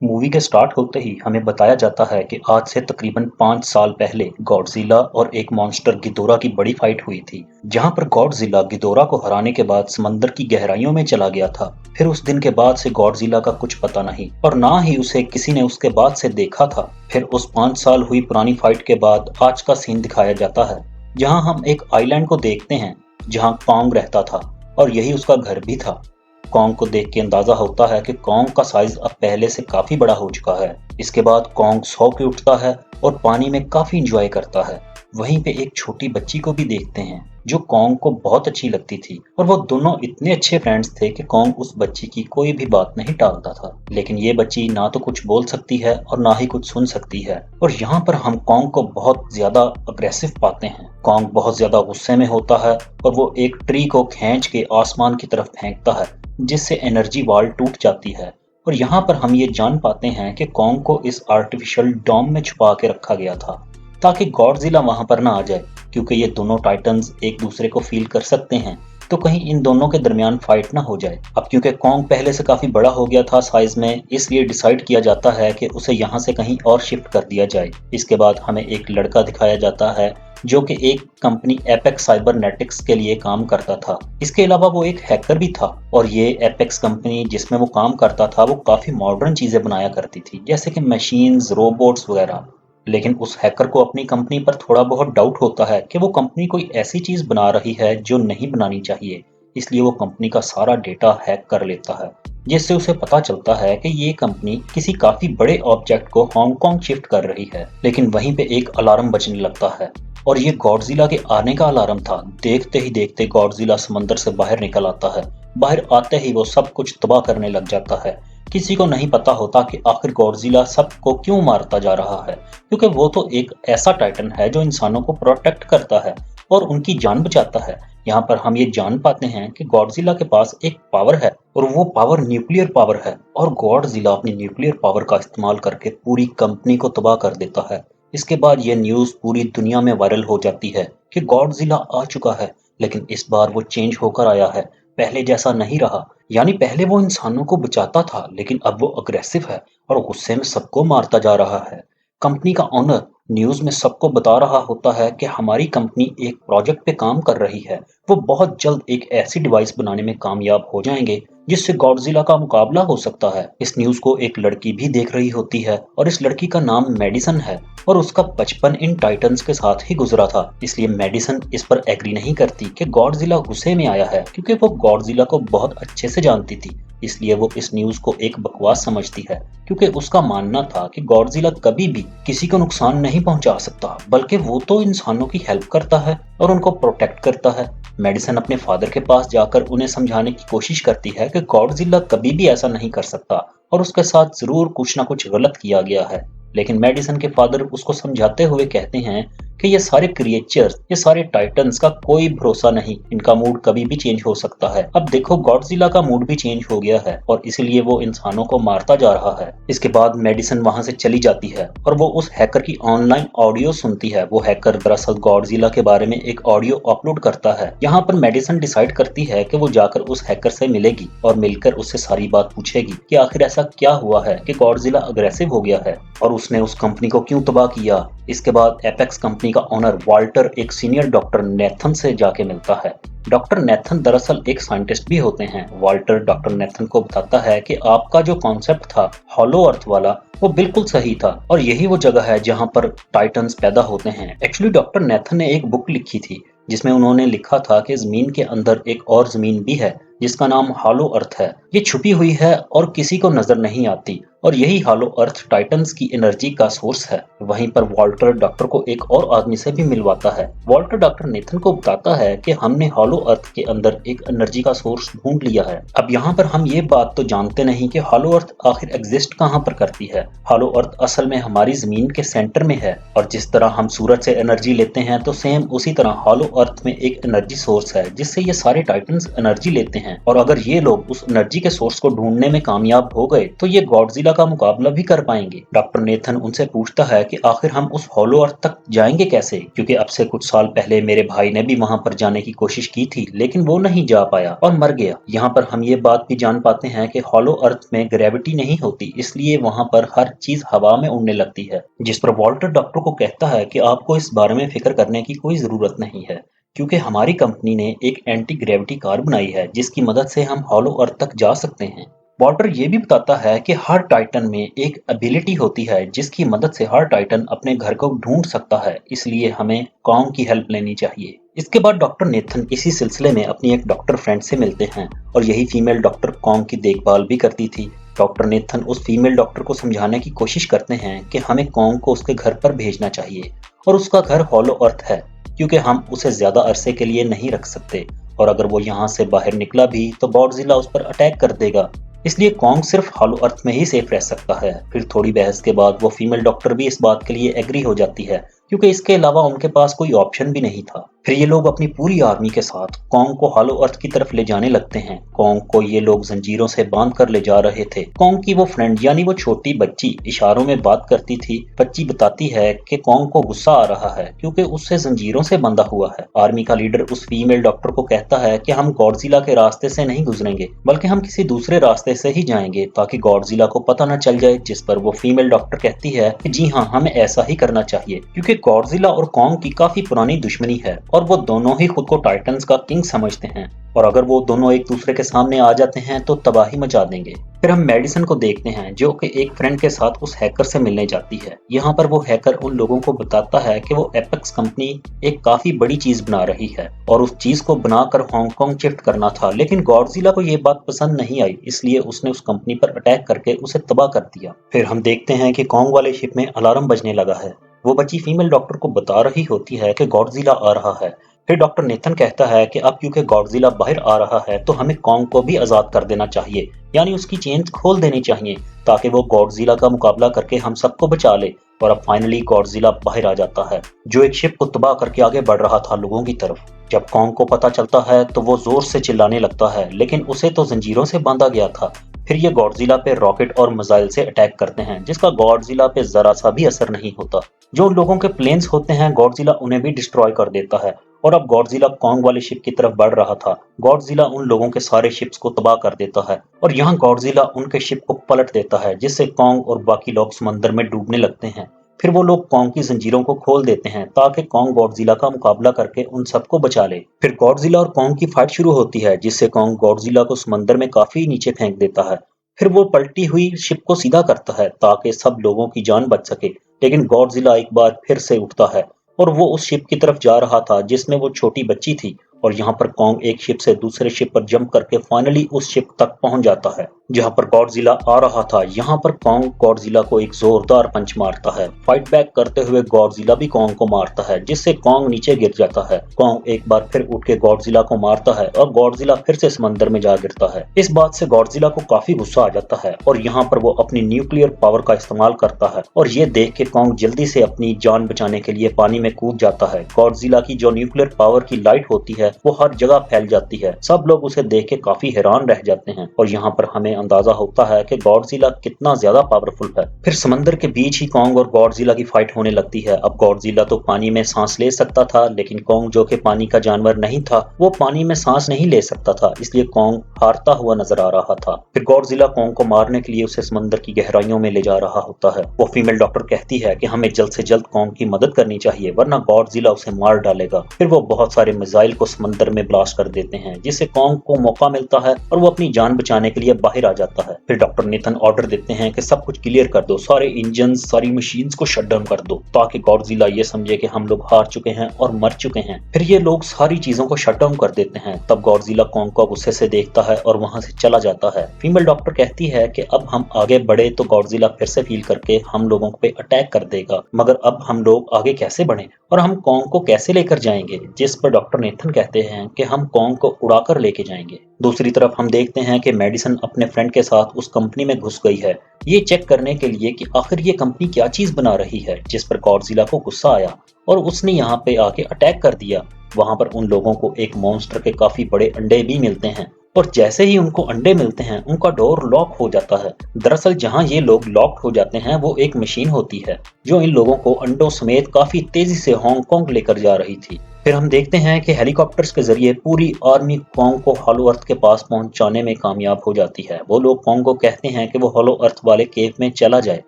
Movie के start होते ही हमें बताया जाता है कि आज से तकरीबन 5 साल पहले गॉडजिला और एक मॉन्स्टर गिदोरा की बड़ी फाइट हुई थी, जहां पर गॉडजिला गिदोरा को हराने के बाद समंदर की गहराइयों में चला गया था। फिर उस दिन के बाद से गॉडजिला का कुछ पता नहीं और ना ही उसे किसी ने उसके बाद से देखा था। फिर उस 5 साल हुई पुरानी फाइट के बाद आज का सीन दिखाया जाता है, जहां हम एक आइलैंड को देखते हैं जहां कॉन्ग रहता था और यही उसका घर भी था। कॉन्ग को देख के अंदाजा होता है कि कॉन्ग का साइज अब पहले से काफी बड़ा हो चुका है। इसके बाद कॉन्ग सौ के उठता है और पानी में काफी इंजॉय करता है। वहीं पे एक छोटी बच्ची को भी देखते हैं जो कॉन्ग को बहुत अच्छी लगती थी और वो दोनों इतने अच्छे फ्रेंड्स थे कि कॉन्ग उस बच्ची की कोई भी बात नहीं टालता था। लेकिन ये बच्ची ना तो कुछ बोल सकती है और ना ही कुछ सुन सकती है और यहाँ पर हम कॉन्ग को बहुत ज्यादा अग्रेसिव पाते हैं। कॉन्ग बहुत ज्यादा गुस्से में होता है और वो एक ट्री को खींच के आसमान की तरफ फेंकता है, जिससे एनर्जी वॉल टूट जाती है। और यहाँ पर हम ये जान पाते हैं कि कॉन्ग को इस आर्टिफिशियल डोम में छुपा के रखा गया था ताकि गॉडजिला वहां पर ना आ जाए, क्योंकि ये दोनों टाइटन्स एक दूसरे को फील कर सकते हैं, तो कहीं इन दोनों के दरमियान फाइट ना हो जाए। अब क्योंकि कॉन्ग पहले से काफी बड़ा हो गया था साइज में, इसलिए डिसाइड किया जाता है कि उसे यहाँ से कहीं और शिफ्ट कर दिया जाए। इसके बाद हमें एक लड़का दिखाया जाता है जो कि एक कंपनी एपेक्स साइबरनेटिक्स के लिए काम करता था। इसके अलावा वो एक हैकर भी था और ये एपेक्स कंपनी जिसमें वो काम करता था वो काफी मॉडर्न चीजें बनाया करती थी, जैसे कि मशीन्स, रोबोट्स वगैरह। लेकिन उस हैकर को अपनी कंपनी पर थोड़ा बहुत डाउट होता है कि वो कंपनी कोई ऐसी चीज बना रही है जो नहीं बनानी चाहिए, इसलिए वो कंपनी का सारा डेटा हैक कर लेता है, जिससे उसे पता चलता है कि ये कंपनी किसी काफी बड़े ऑब्जेक्ट को हांगकांग शिफ्ट कर रही है। लेकिन वहीं पे एक अलार्म बजने लगता है और ये गॉडजिला के आने का अलार्म था। देखते ही देखते गॉडजिला समंदर से बाहर निकल आता है। बाहर आते ही वो सब कुछ तबाह करने लग जाता है। किसी को नहीं पता होता कि आखिर गॉडजिला सबको क्यों मारता जा रहा है, क्योंकि वो तो एक ऐसा टाइटन है जो इंसानों को प्रोटेक्ट करता है और उनकी जान बचाता है। यहाँ पर हम ये जान पाते हैं कि गॉडजिला के पास एक पावर है और वो पावर न्यूक्लियर पावर है और गॉडजिला अपनी न्यूक्लियर पावर का इस्तेमाल करके पूरी कंपनी को तबाह कर देता है। इसके बाद ये न्यूज़ पूरी दुनिया में वायरल हो जाती है कि गॉडजिला आ चुका है, लेकिन इस बार वो चेंज होकर आया है, पहले जैसा नहीं रहा। यानी पहले वो इंसानों को बचाता था, लेकिन अब वो अग्रेसिव है और गुस्से में सबको मारता जा रहा है। कंपनी का ओनर न्यूज़ में सबको बता रहा होता है कि हमारी कंपनी एक प्रोजेक्ट पे काम कर रही है। वो बहुत जल्द एक ऐसी डिवाइस बनाने में कामयाब हो जाएंगे जिससे गॉडजिला का मुकाबला हो सकता है। इस न्यूज़ को एक लड़की भी देख रही होती है और इस लड़की का नाम मेडिसन है और उसका बचपन इन टाइटन्स के साथ ही गुजरा था। इसलिए मेडिसन इस पर एग्री नहीं करती कि गॉडजिला गुस्से में आया है, क्योंकि वो गॉडजिला को बहुत अच्छे से जानती थी। इसलिए वो इस न्यूज़ को एक बकवास समझती है, क्योंकि उसका मानना था कि गॉडजिला कभी भी किसी को नुकसान नहीं पहुंचा सकता, बल्कि वो तो इंसानों की हेल्प करता है और उनको प्रोटेक्ट करता है। मेडिसन अपने फादर के पास जाकर उन्हें समझाने की कोशिश करती है कि गॉडजिला कभी भी ऐसा नहीं कर सकता और उसके साथ जरूर कुछ ना कुछ गलत किया गया है। लेकिन मेडिसन के फादर उसको समझाते हुए कहते हैं कि ये सारे क्रिएचर्स, ये सारे टाइटन्स का कोई भरोसा नहीं, इनका मूड कभी भी चेंज हो सकता है। अब देखो गॉडजिला का मूड भी चेंज हो गया है और इसीलिए वो इंसानों को मारता जा रहा है। इसके बाद मेडिसन वहां से चली जाती है और वो उस हैकर की ऑनलाइन ऑडियो सुनती है। वो हैकर दरअसल गॉडजिला के बारे में एक ऑडियो अपलोड करता है। यहाँ पर मेडिसन डिसाइड करती है कि वो जाकर उस हैकर से मिलेगी और मिलकर उससे सारी बात पूछेगी कि आखिर ऐसा क्या हुआ है कि गॉडजिला अग्रेसिव हो गया है और उसने उस कंपनी को क्यों तबाह किया। इसके बाद एपेक्स कंपनी का ओनर वाल्टर एक सीनियर डॉक्टर नेथन से जाके मिलता है। डॉक्टर नेथन दरअसल एक साइंटिस्ट भी होते हैं। वाल्टर डॉक्टर नेथन को बताता है कि आपका जो कॉन्सेप्ट था हॉलो अर्थ वाला, वो बिल्कुल सही था और यही वो जगह है जहां पर टाइटन्स पैदा होते हैं। एक्चुअली डॉक्टर नेथन ने एक बुक लिखी थी जिसमें उन्होंने लिखा था कि जमीन के अंदर एक और जमीन भी है जिसका नाम हॉलो अर्थ है। ये छुपी हुई है और किसी को नजर नहीं आती और यही हॉलो अर्थ टाइटन्स की एनर्जी का सोर्स है। वहीं पर वॉल्टर डॉक्टर को एक और आदमी से भी मिलवाता है। वॉल्टर डॉक्टर नेथन को बताता है कि हमने हॉलो अर्थ के अंदर एक एनर्जी का सोर्स ढूंढ लिया है। अब यहाँ पर हम ये बात तो जानते नहीं कि हॉलो अर्थ आखिर एग्जिस्ट कहाँ पर करती है। हॉलो अर्थ असल में हमारी जमीन के सेंटर में है और जिस तरह हम सूरज से एनर्जी लेते हैं तो सेम उसी तरह हॉलो अर्थ में एक एनर्जी सोर्स है जिससे ये सारे टाइटन्स एनर्जी लेते हैं। और अगर ये लोग उस एनर्जी के सोर्स को ढूंढने में कामयाब हो गए तो ये गॉडजिला का मुकाबला भी कर पाएंगे। डॉक्टर नेथन उनसे पूछता है कि आखिर हम उस हॉलो अर्थ तक जाएंगे कैसे, क्योंकि अब से कुछ साल पहले मेरे भाई ने भी वहां पर जाने की कोशिश की थी, लेकिन वो नहीं जा पाया और मर गया। यहाँ पर हम ये बात भी जान पाते हैं कि हॉलो अर्थ में ग्रेविटी नहीं होती, इसलिए वहां पर हर चीज हवा में उड़ने लगती है। जिस पर वॉल्टर डॉक्टर को कहता है कि आपको इस बारे में फिक्र करने की कोई जरूरत नहीं है, क्योंकि हमारी कंपनी ने एक एंटी ग्रेविटी कार बनाई है जिसकी मदद से हम हॉलो अर्थ तक जा सकते हैं। वॉल्टर ये भी बताता है कि हर टाइटन में एक एबिलिटी होती है जिसकी मदद से हर टाइटन अपने घर को ढूंढ सकता है, इसलिए हमें कॉन्ग की हेल्प लेनी चाहिए। इसके बाद डॉक्टर नेथन इसी सिलसिले में अपनी एक डॉक्टर फ्रेंड से मिलते हैं और यही फीमेल डॉक्टर कॉन्ग की देखभाल भी करती थी। डॉक्टर नेथन उस फीमेल डॉक्टर को समझाने की कोशिश करते हैं कि हमें कॉन्ग को उसके घर पर भेजना चाहिए और उसका घर हॉलो अर्थ है, क्योंकि हम उसे ज्यादा अरसे के लिए नहीं रख सकते और अगर वो यहाँ से बाहर निकला भी तो गॉडजिला उस पर अटैक कर देगा, इसलिए कॉन्ग सिर्फ हॉलो अर्थ में ही सेफ रह सकता है। फिर थोड़ी बहस के बाद वो फीमेल डॉक्टर भी इस बात के लिए एग्री हो जाती है, क्योंकि इसके अलावा उनके पास कोई ऑप्शन भी नहीं था। फिर ये लोग अपनी पूरी आर्मी के साथ कॉन्ग को हॉलो अर्थ की तरफ ले जाने लगते हैं। कॉन्ग को ये लोग जंजीरों से बांध कर ले जा रहे थे। कॉन्ग की वो फ्रेंड यानी वो छोटी बच्ची इशारों में बात करती थी। बच्ची बताती है कि कॉन्ग को गुस्सा आ रहा है क्योंकि उससे जंजीरों से बंधा हुआ है। आर्मी का लीडर उस फीमेल डॉक्टर को कहता है कि हम गॉडजिला के रास्ते से नहीं गुजरेंगे, बल्कि हम किसी दूसरे रास्ते से ही जाएंगे ताकि गॉडजिला को पता न चल जाए। जिस पर वो फीमेल डॉक्टर कहती है कि जी हाँ, हमें ऐसा ही करना चाहिए, क्योंकि गॉडजिला और कॉन्ग की काफी पुरानी दुश्मनी है और वो दोनों ही खुद को टाइटंस का किंग समझते हैं और अगर वो दोनों एक दूसरे के सामने आ जाते हैं तो तबाही मचा देंगे। फिर हम मेडिसन को देखते हैं जो कि एक फ्रेंड के साथ उस हैकर से मिलने जाती है। यहाँ पर वो हैकर उन लोगों को बताता है कि वो एपेक्स कंपनी एक काफी बड़ी चीज बना रही है और उस चीज को बनाकर हांगकांग शिफ्ट करना था, लेकिन गॉडजिला को ये बात पसंद नहीं आई, इसलिए उसने उस कंपनी पर अटैक करके उसे तबाह कर दिया। फिर हम देखते हैं कि कॉन्ग वाले शिप में अलार्म बजने लगा है। वो बच्ची फीमेल डॉक्टर को बता रही होती है कि गॉडजिला आ रहा है। फिर डॉक्टर नेथन कहता है कि अब क्योंकि गॉडजिला बाहर आ रहा है तो हमें कॉन्ग को भी आजाद कर देना चाहिए, यानी उसकी चेन्स खोल देनी चाहिए ताकि वो गॉडजिला का मुकाबला करके हम सबको बचा ले। और अब फाइनली गॉडजिला बाहर आ जाता है जो एक शिप को तबाह करके आगे बढ़ रहा था लोगों की तरफ। जब कॉन्ग को पता चलता है तो वो जोर से चिल्लाने लगता है, लेकिन उसे तो जंजीरों से बांधा गया था। फिर ये गॉडजिला पे रॉकेट और मिसाइल से अटैक करते हैं जिसका गॉडजिला पे जरा सा भी असर नहीं होता। जो उन लोगों के प्लेन्स होते हैं गॉडजिला उन्हें भी डिस्ट्रॉय कर देता है और अब गॉडजिला कॉन्ग वाली शिप की तरफ बढ़ रहा था। गॉडजिला उन लोगों के सारे शिप्स को तबाह कर देता है और यहाँ गॉडजिला उनके शिप को पलट देता है जिससे कॉन्ग और बाकी लोग समंदर में डूबने लगते हैं। फिर वो लोग कॉन्ग की जंजीरों को खोल देते हैं ताकि कॉन्ग गॉडजिला का मुकाबला करके उन सबको बचा ले। फिर गॉडजिला और कॉन्ग की फाइट शुरू होती है जिससे कॉन्ग गॉडजिला को समंदर में काफी नीचे फेंक देता है। फिर वो पलटी हुई शिप को सीधा करता है ताकि सब लोगों की जान बच सके, लेकिन गॉडजिला एक बार फिर से उठता है और वो उस शिप की तरफ जा रहा था जिसमें वो छोटी बच्ची थी। और यहाँ पर कॉन्ग एक शिप से दूसरे शिप पर जंप करके फाइनली उस शिप तक पहुंच जाता है जहाँ पर गॉडजिला आ रहा था। यहाँ पर कॉन्ग गॉडजिला को एक जोरदार पंच मारता है। फाइट बैक करते हुए गॉडजिला भी कॉन्ग को मारता है जिससे कॉन्ग नीचे गिर जाता है। कॉन्ग एक बार फिर उठ के गॉडजिला को मारता है और गॉडजिला फिर से समंदर में जा गिरता है। इस बात से गॉडजिला को काफी गुस्सा आ जाता है और यहाँ पर वो अपनी न्यूक्लियर पावर का इस्तेमाल करता है और ये देख के कॉन्ग जल्दी से अपनी जान बचाने के लिए पानी में कूद जाता है। गॉडजिला की जो न्यूक्लियर पावर की लाइट होती है वो हर जगह फैल जाती है। सब लोग उसे देख के काफी हैरान रह जाते हैं और यहाँ पर हमें अंदाजा होता है कि गॉडजिला कितना ज्यादा पावरफुल है। फिर समंदर के बीच ही कॉन्ग और गॉडजिला की फाइट होने लगती है। अब गॉडजिला तो पानी में सांस ले सकता था, लेकिन कॉन्ग जो कि पानी का जानवर नहीं था वो पानी में सांस नहीं ले सकता था, इसलिए कॉन्ग हारता हुआ नजर आ रहा था। फिर गॉडजिला कॉन्ग को मारने के लिए उसे समंदर की गहराइयों में ले जा रहा होता है। वो फीमेल डॉक्टर कहती है कि हमें जल्द से जल्द कॉन्ग की मदद करनी चाहिए वरना गॉडजिला उसे मार डालेगा। फिर वो बहुत सारे मिसाइल को समंदर में ब्लास्ट कर देते हैं जिससे कॉन्ग को मौका मिलता है और वो अपनी जान बचाने के लिए बाहर आ जाता है। फिर डॉक्टर नेथन ऑर्डर देते हैं कि सब कुछ क्लियर कर दो, सारे इंजन सारी मशीन्स को शट डाउन कर दो ताकि गॉडजिला ये समझे कि हम लोग हार चुके हैं और मर चुके हैं। फिर ये लोग सारी चीजों को शट डाउन कर देते हैं। तब गॉडजिला कॉन्ग को गुस्से से देखता है और वहां से चला जाता है। फीमेल डॉक्टर कहती है कि अब हम आगे बढ़े तो गॉडजिला फिर से फील करके हम लोगों पे अटैक कर देगा, मगर अब हम लोग आगे कैसे बढ़े और हम कॉन्ग को कैसे लेकर जाएंगे। जिस पर डॉक्टर नेथन कहते हैं कि हम कॉन्ग को उड़ाकर लेके जाएंगे। दूसरी तरफ हम देखते हैं कि मेडिसन अपने फ्रेंड के साथ उस कंपनी में घुस गई है ये चेक करने के लिए कि आखिर ये कंपनी क्या चीज बना रही है। जिस पर गॉडजिला को गुस्सा आया और उसने यहाँ पे आके अटैक कर दिया। वहां पर उन लोगों को एक मॉन्स्टर के काफी बड़े अंडे भी मिलते हैं और जैसे ही उनको अंडे मिलते हैं उनका डोर लॉक हो जाता है। दरअसल जहां ये लोग लॉक हो जाते हैं वो एक मशीन होती है जो इन लोगों को अंडों समेत काफी तेजी से हांगकांग लेकर जा रही थी। फिर हम देखते हैं कि हेलीकॉप्टर्स के जरिए पूरी आर्मी कॉन्ग को हॉलो अर्थ के पास पहुंचाने में कामयाब हो जाती है। वो लोग कॉन्ग को कहते हैं कि वो हॉलो अर्थ वाले केव में चला जाए,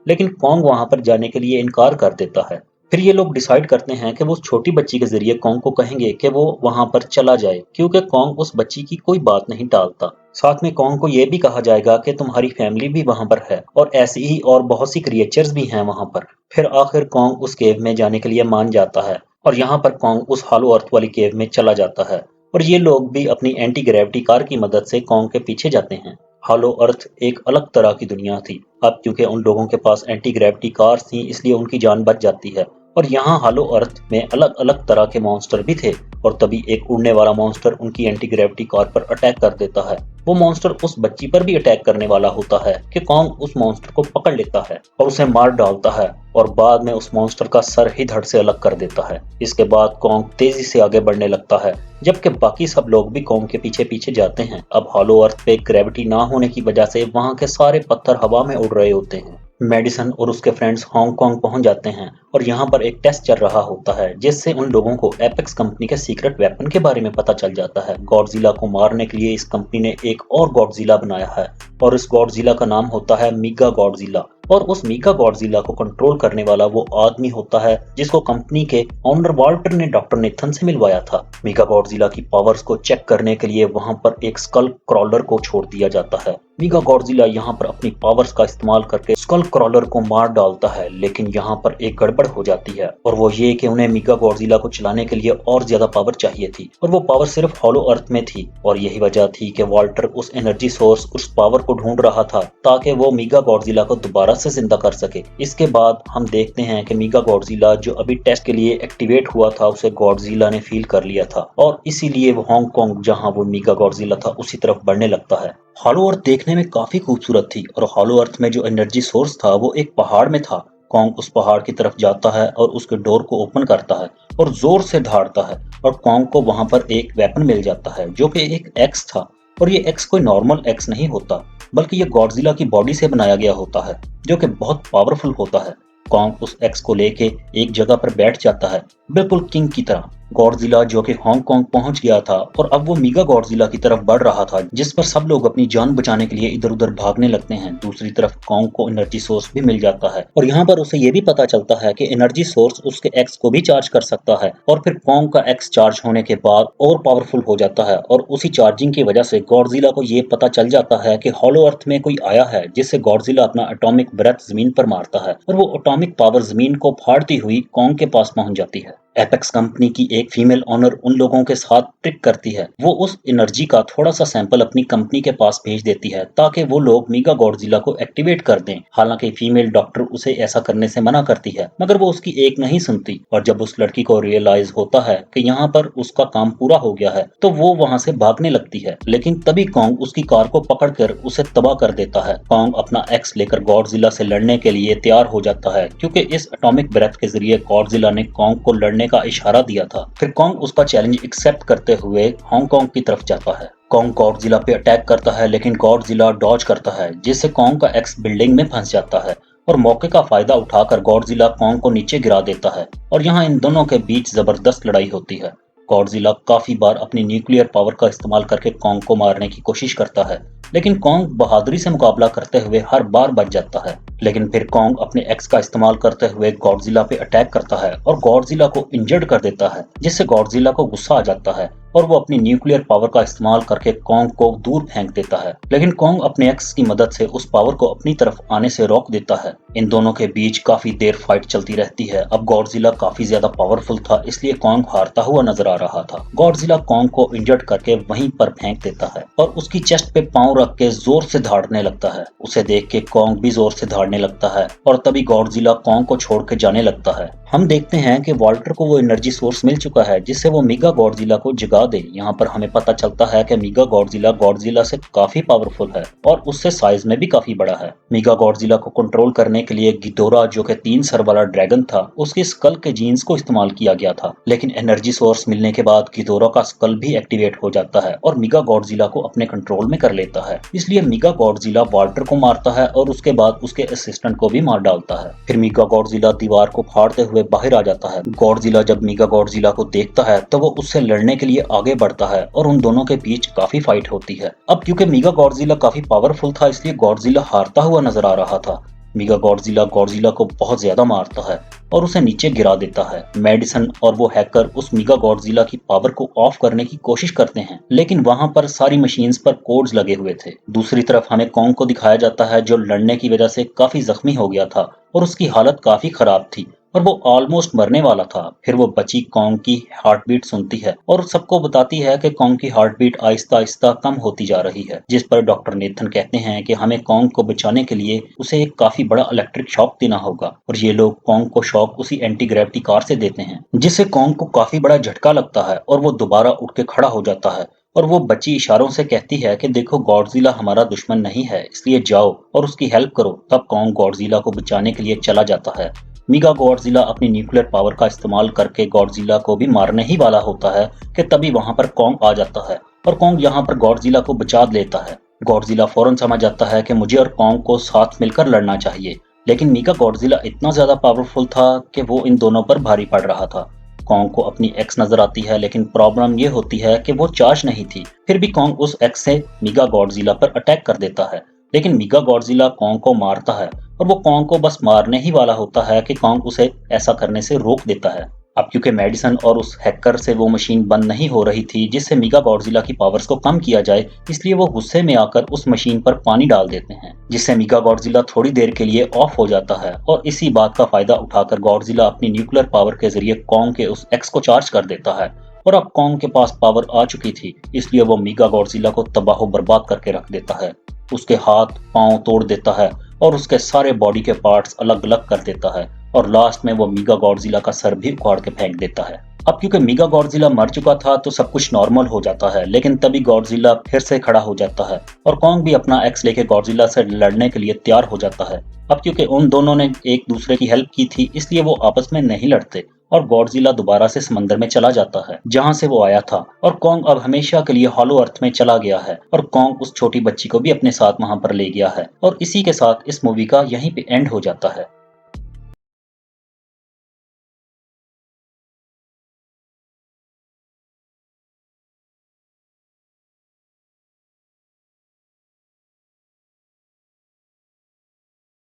लेकिन कॉन्ग वहां पर जाने के लिए इनकार कर देता है। फिर ये लोग डिसाइड करते हैं कि वो उस छोटी बच्ची के जरिए कॉन्ग को कहेंगे कि वो वहां पर चला जाए, क्योंकि कॉन्ग उस बच्ची की कोई बात नहीं टालता। साथ में कॉन्ग को ये भी कहा जाएगा कि तुम्हारी फैमिली भी वहां पर है और ऐसी ही और बहुत सी क्रिएचर्स भी हैं वहां पर। फिर आखिर कॉन्ग उस केव में जाने के लिए मान जाता है और यहाँ पर कॉन्ग उस हॉलो अर्थ वाली केव में चला जाता है और ये लोग भी अपनी एंटी ग्रेविटी कार की मदद से कॉन्ग के पीछे जाते हैं। हॉलो अर्थ एक अलग तरह की दुनिया थी। अब क्योंकि उन लोगों के पास एंटी ग्रेविटी कार्स थी इसलिए उनकी जान बच जाती है। और यहाँ हॉलो अर्थ में अलग अलग तरह के मॉन्स्टर भी थे और तभी एक उड़ने वाला मॉन्स्टर उनकी एंटी ग्रेविटी कार पर अटैक कर देता है। वो मॉन्स्टर उस बच्ची पर भी अटैक करने वाला होता है कि कॉन्ग उस मॉन्स्टर को पकड़ लेता है और उसे मार डालता है और बाद में उस मॉन्स्टर का सर ही धड़ से अलग कर देता है। इसके बाद कॉन्ग तेजी से आगे बढ़ने लगता है जबकि बाकी सब लोग भी कॉन्ग के पीछे पीछे जाते हैं। अब हॉलो अर्थ पे ग्रेविटी ना होने की वजह से वहां के सारे पत्थर हवा में उड़ रहे होते हैं। मेडिसन और उसके फ्रेंड्स हांगकांग पहुंच जाते हैं और यहाँ पर एक टेस्ट चल रहा होता है जिससे उन लोगों को एपेक्स कंपनी के सीक्रेट वेपन के बारे में पता चल जाता है। गॉडजिला को मारने के लिए इस कंपनी ने एक और गॉडजिला बनाया है और इस गॉडजिला का नाम होता है मीगा गॉडजिला। और उस मीगा गॉडजिला को कंट्रोल करने वाला वो आदमी होता है जिसको कंपनी के ओनर वाल्टर ने डॉक्टर नेथन से मिलवाया था। मीगा गॉडजिला की पावर्स को चेक करने के लिए वहां पर एक स्कल क्रॉलर को छोड़ दिया जाता है। मीगा गॉडजिला यहाँ पर अपनी पावर्स का इस्तेमाल करके स्कल क्रॉलर को मार डालता है, लेकिन यहाँ पर एक गड़बड़ हो जाती है और वो ये कि उन्हें मीगा गॉडजिला को चलाने के लिए और ज्यादा पावर चाहिए थी और वो पावर सिर्फ हॉलो अर्थ में थी। और यही वजह थी कि वाल्टर उस एनर्जी सोर्स, उस पावर को ढूंढ रहा था ताकि वो मीगा गॉडजिला को दोबारा से जिंदा कर सके। इसके बाद हम देखते हैं कि मीगा गॉडजिला जो अभी टेस्ट के लिए एक्टिवेट हुआ था उसे गॉडजिला ने फील कर लिया था और इसीलिए वो हांगकांग जहां वो मीगा गॉडजिला था उसी तरफ बढ़ने लगता है। हॉलो अर्थ देखने में काफी खूबसूरत थी और हॉलो अर्थ में जो एनर्जी सोर्स था वो एक पहाड़ में था। कॉन्ग उस पहाड़ की तरफ जाता है और उसके डोर को ओपन करता है और जोर से धाड़ता है और कॉन्ग को वहां पर एक वेपन मिल जाता है जो कि एक एक्स था। और ये एक्स कोई नॉर्मल एक्स नहीं होता बल्कि ये गॉडजिला की बॉडी से बनाया गया होता है जो कि बहुत पावरफुल होता है। कॉन्ग उस एक्स को लेके एक जगह पर बैठ जाता है बिल्कुल किंग की तरह। गॉडजिला जो कि हांगकांग पहुंच गया था और अब वो मीगा गॉडजिला की तरफ बढ़ रहा था जिस पर सब लोग अपनी जान बचाने के लिए इधर उधर भागने लगते हैं। दूसरी तरफ कॉन्ग को एनर्जी सोर्स भी मिल जाता है और यहाँ पर उसे ये भी पता चलता है कि एनर्जी सोर्स उसके एक्स को भी चार्ज कर सकता है और फिर कॉन्ग का एक्स चार्ज होने के बाद और पावरफुल हो जाता है और उसी चार्जिंग की वजह से गॉडजिला को ये पता चल जाता है कि हॉलो अर्थ में कोई आया है, जिससे गॉडजिला अपना एटॉमिक ब्रेथ जमीन पर मारता है और वो एटॉमिक पावर जमीन को फाड़ती हुई कॉन्ग के पास पहुंच जाती है। एपेक्स कंपनी की एक फीमेल ओनर उन लोगों के साथ ट्रिक करती है। वो उस एनर्जी का थोड़ा सा सैंपल अपनी कंपनी के पास भेज देती है ताकि वो लोग मीगा गॉडजिला को एक्टिवेट कर दें। हालांकि फीमेल डॉक्टर उसे ऐसा करने से मना करती है मगर वो उसकी एक नहीं सुनती और जब उस लड़की को रियलाइज होता है कि यहाँ पर उसका काम पूरा हो गया है तो वो वहाँ से भागने लगती है, लेकिन तभी कॉन्ग उसकी कार को पकड़कर उसे तबाह कर देता है। कॉन्ग अपना एक्स लेकर गॉडजिला से लड़ने के लिए तैयार हो जाता है क्योंकि इस एटॉमिक ब्रेथ के जरिए गॉडजिला ने कॉन्ग को लड़ने का इशारा दिया था। फिर कॉन्ग उसका चैलेंज एक्सेप्ट करते हुए हांगकांग की तरफ जाता है। कॉन्ग गॉडजिला पे अटैक करता है लेकिन गॉडजिला डॉज करता है जिससे कॉन्ग का एक्स बिल्डिंग में फंस जाता है और मौके का फायदा उठाकर गॉडजिला कॉन्ग को नीचे गिरा देता है और यहाँ इन दोनों के बीच जबरदस्त लड़ाई होती है। गॉडजिला काफी बार अपनी न्यूक्लियर पावर का इस्तेमाल करके कॉन्ग को मारने की कोशिश करता है, लेकिन कॉन्ग बहादुरी से मुकाबला करते हुए हर बार बच जाता है। लेकिन फिर कॉन्ग अपने एक्स का इस्तेमाल करते हुए गॉडजिला पे अटैक करता है और गॉडजिला को इंजर्ड कर देता है, जिससे गॉडजिला को गुस्सा आ जाता है और वो अपनी न्यूक्लियर पावर का इस्तेमाल करके कॉन्ग को दूर फेंक देता है। लेकिन कॉन्ग अपने एक्स की मदद से उस पावर को अपनी तरफ आने से रोक देता है। इन दोनों के बीच काफी देर फाइट चलती रहती है। अब गॉडजिला काफी ज्यादा पावरफुल था इसलिए कॉन्ग हारता हुआ नजर आ रहा था। गॉडजिला कॉन्ग को इंजर्ड करके वहीं पर फेंक देता है और उसकी चेस्ट पे पांव रख के जोर से धाड़ने लगता है। उसे देख के कॉन्ग भी जोर से धाड़ने लगता है और तभी गॉडजिला कॉन्ग को छोड़ के जाने लगता है। हम देखते हैं कि वाल्टर को वो एनर्जी सोर्स मिल चुका है जिससे वो मीगा गॉडजिला को जगा बता दें, यहाँ पर हमें पता चलता है कि मीगा गॉडजिला से काफी पावरफुल है और उससे साइज में भी काफी बड़ा है। मीगा गॉडजिला को कंट्रोल करने के लिए गिदोरा, जो कि 3 सर वाला ड्रैगन था, उसके स्कल के जीन्स को इस्तेमाल किया गया था। लेकिन एनर्जी सोर्स मिलने के बाद गिदोरा का स्कल भी एक्टिवेट हो जाता है और मीगा गॉडजिला को अपने कंट्रोल में कर लेता है। इसलिए मीगा गॉडजिला वाल्टर को मारता है और उसके बाद उसके असिस्टेंट को भी मार डालता है। फिर मीगा गॉडजिला दीवार को फाड़ते हुए बाहर आ जाता है। गॉडजिला जब मीगा गॉडजिला को देखता है तो वो उससे लड़ने के लिए आगे बढ़ता है और उन दोनों के बीच काफी फाइट होती है। अब क्योंकि मीगा गॉडजिला काफी पावरफुल था, इसलिए गॉडजिला हारता हुआ नजर आ रहा था। मीगा गॉडजिला को बहुत ज्यादा मारता है और उसे नीचे गिरा देता है। मेडिसन और वो हैकर उस मीगा गॉडजिला की पावर को ऑफ करने की कोशिश करते हैं, लेकिन वहां पर सारी मशीन्स पर कोड्स लगे हुए थे। दूसरी तरफ हमें कॉन्ग को दिखाया जाता है, जो लड़ने की वजह से काफी जख्मी हो गया था और उसकी हालत काफी खराब थी और वो ऑलमोस्ट मरने वाला था। फिर वो बची कॉन्ग की हार्ट बीट सुनती है और सबको बताती है कि कॉन्ग की हार्ट बीट आहिस्ता आहिस्ता कम होती जा रही है, जिस पर डॉक्टर नेथन कहते हैं कि हमें कॉन्ग को बचाने के लिए उसे एक काफी बड़ा इलेक्ट्रिक शॉक देना होगा। और ये लोग कॉन्ग को शॉक उसी एंटी ग्रेविटी कार से देते हैं, जिससे कॉन्ग को काफी बड़ा झटका लगता है और वो दोबारा उठ के खड़ा हो जाता है। और वो बच्ची इशारों से कहती है कि देखो, गॉडजिला हमारा दुश्मन नहीं है, इसलिए जाओ और उसकी हेल्प करो। तब कॉन्ग गॉडजिला को बचाने के लिए चला जाता है। मीगा गॉडजिला अपनी न्यूक्लियर पावर का इस्तेमाल करके गॉडजिला को भी मारने ही वाला होता है कि तभी वहां पर कॉन्ग आ जाता है और कॉन्ग यहाँ पर गॉडजिला को बचा लेता है। गॉडजिला फौरन समझ जाता है कि मुझे और कॉन्ग को साथ मिलकर लड़ना चाहिए, लेकिन मीगा गॉडजिला इतना ज्यादा पावरफुल था कि वो इन दोनों पर भारी पड़ रहा था। कॉन्ग को अपनी एक्स नजर आती है, लेकिन प्रॉब्लम ये होती है कि वो चार्ज नहीं थी। फिर भी कॉन्ग उस एक्स से मीगा गॉडजिला पर अटैक कर देता है, लेकिन मीगा गॉडजिला कॉन्ग को मारता है और वो कॉन्ग को बस मारने ही वाला होता है कि कॉन्ग उसे ऐसा करने से रोक देता है। अब क्योंकि मेडिसन और उस हैकर से वो मशीन बंद नहीं हो रही थी जिससे मीगा गॉडजिला की पावर्स को कम किया जाए, इसलिए वो गुस्से में आकर उस मशीन पर पानी डाल देते हैं, जिससे मीगा गॉडजिला थोड़ी देर के लिए ऑफ हो जाता है। और इसी बात का फायदा उठाकर गॉडजिला अपनी न्यूक्लियर पावर के जरिए कॉन्ग के उस एक्स को चार्ज कर देता है। और अब कॉन्ग के पास पावर आ चुकी थी, इसलिए वो मीगा गॉडजिला को तबाह बर्बाद करके रख देता है। उसके हाथ पांव तोड़ देता है और उसके सारे बॉडी के पार्ट्स अलग अलग कर देता है और लास्ट में वो मीगा गॉडजिला का सर भी उखाड़ के फेंक देता है। अब क्योंकि मीगा गॉडजिला मर चुका था तो सब कुछ नॉर्मल हो जाता है, लेकिन तभी गॉडजिला फिर से खड़ा हो जाता है और कॉन्ग भी अपना एक्स लेके गॉडजिला से लड़ने के लिए तैयार हो जाता है। अब क्योंकि उन दोनों ने एक दूसरे की हेल्प की थी, इसलिए वो आपस में नहीं लड़ते और गॉडजिला दोबारा से समंदर में चला जाता है जहां से वो आया था। और कॉन्ग अब हमेशा के लिए हॉलो अर्थ में चला गया है और कॉन्ग उस छोटी बच्ची को भी अपने साथ वहां पर ले गया है। और इसी के साथ इस मूवी का यहीं पे एंड हो जाता है।